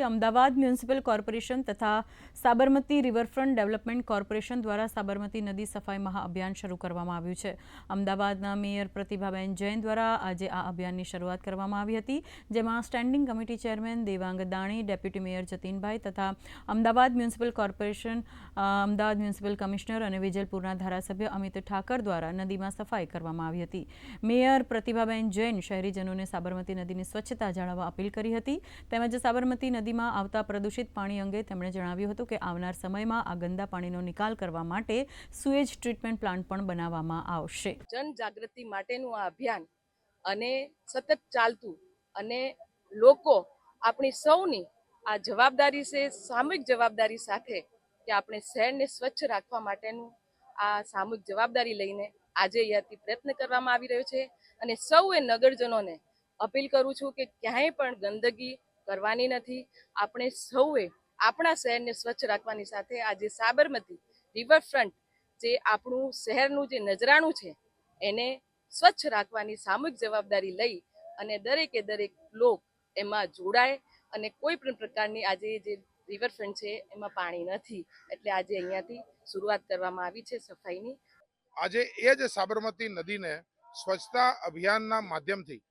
Ahmedabad municipal corporation તથા Sabarmati riverfront development corporation દ્વારા સાબરમતી નદી સફાઈ મહાઅભિયાન શરૂ કરવામાં આવ્યું છે। અમદાવાદના મેયર પ્રતિભાબેન જૈન દ્વારા આજે આ અભિયાનની શરૂઆત કરવામાં આવી હતી, જેમાં standing committee chairman Devang Dani, deputy mayor Jatinbhai તથા Ahmedabad municipal corporation, Ahmedabad municipal commissioner અને વિજલપુરના ધારાસભ્ય અમિત ઠાકર દ્વારા નદીમાં સફાઈ કરવામાં આવી હતી। મેયર પ્રતિભાબેન જૈન શહેરીજનોને સાબરમતી નદીની સ્વચ્છતા જાળવવા અપીલ કરી હતી, તેમજ સાબરમતી નદીમાં આવતા પ્રદૂષિત પાણી અંગે તેમણે જણાવ્યું હતું કે આવનાર સમયમાં આ ગંદા પાણીનો નિકાલ કરવા માટે સુએજ ટ્રીટમેન્ટ પ્લાન્ટ પણ બનાવવામાં આવશે। જનજાગૃતિ માટેનું આ અભિયાન અને સતત ચાલતું અને લોકો આપણી સૌની આ જવાબદારી છે, સામૂહિક જવાબદારી સાથે કે આપણે શહેરને સ્વચ્છ રાખવા માટેનું આ સામૂહિક જવાબદારી લઈને આજે અહીંયાથી પ્રયત્ન કરવામાં આવી રહ્યો છે। અને સૌએ નગરજનોને અપીલ કરું છું કે ક્યાંય પણ ગંદકી કરવાની નથી। આપણે સૌએ આપણા શહેરને સ્વચ્છ રાખવાની સાથે આજે સાબરમતી રિવરફ્રન્ટ જે આપણું શહેરનું જે નજરાણું છે એને સ્વચ્છ રાખવાની સામૂહિક જવાબદારી લઈ અને દરેકે દરેક લોક એમાં જોડાય અને કોઈ પણ પ્રકારની આજે જે રિવરફ્રન્ટ છે એમાં પાણી નથી, એટલે આજે અહીંયાથી શરૂઆત કરવામાં આવી છે સફાઈની। આજે એ જ સાબરમતી નદીને સ્વચ્છતા અભિયાનના માધ્યમથી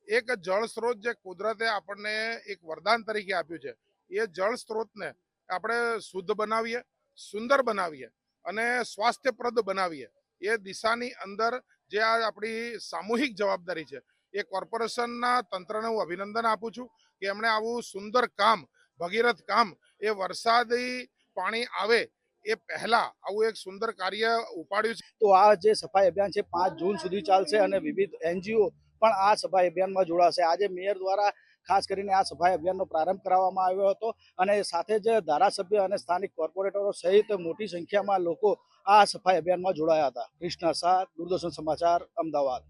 એક જળ સ્ત્રોત જે કુદરતે આપણને એક વરદાન તરીકે આપ્યું છે, એ જળ સ્ત્રોતને આપણે શુદ્ધ બનાવીએ, સુંદર બનાવીએ અને સ્વાસ્થ્યપ્રદ બનાવીએ, એ દિશાની અંદર જે આ આપણી સામૂહિક જવાબદારી છે, એ કોર્પોરેશનના તંત્રને હું અભિનંદન આપું છું કે એમણે આવું સુંદર કામ, ભગીરથ કામ, એ વરસાદી પાણી આવે એ પહેલા આવું એક સુંદર કાર્ય ઉપાડ્યું છે। તો આ જે સફાઈ અભિયાન છે 5 જૂન સુધી ચાલશે અને વિવિધ NGO પણ આ સફાઈ અભિયાનમાં જોડાશે। આજે મેયર દ્વારા ખાસ કરીને આ સફાઈ અભિયાનનો પ્રારંભ કરાવવામાં આવ્યો હતો અને સાથે જ ધારાસભ્ય અને સ્થાનિક કોર્પોરેટરો સહિત મોટી સંખ્યામાં લોકો આ સફાઈ અભિયાનમાં જોડાયા હતા। કૃષ્ણ શાહ, દૂરદર્શન સમાચાર, અમદાવાદ।